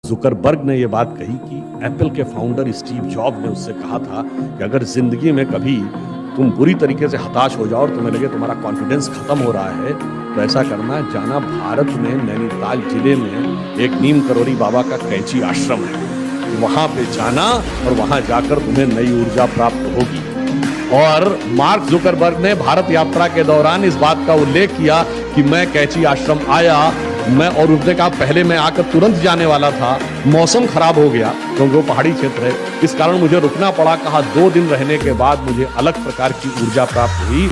Zuckerberg ने ये बात कही कि एप्पल के फाउंडर स्टीव जॉब ने उससे कहा था कि अगर जिंदगी में कभी तुम बुरी तरीके से हताश हो जाओ और तुम्हें लगे तुम्हारा कॉन्फिडेंस खत्म हो रहा है, तो ऐसा करना, जाना भारत में नैनीताल जिले में एक नीम करोड़ी बाबा का कैंची आश्रम है, वहां पे जाना और वहां जाकर तुम्हें नई ऊर्जा प्राप्त होगी। और मार्क जुकरबर्ग ने भारत यात्रा के दौरान इस बात का उल्लेख किया कि मैं कैंची आश्रम आया, और उसने कहा पहले मैं आकर तुरंत जाने वाला था, मौसम खराब हो गया क्योंकि वो पहाड़ी क्षेत्र है, इस कारण मुझे रुकना पड़ा। कहा 2 दिन रहने के बाद मुझे अलग प्रकार की ऊर्जा प्राप्त हुई।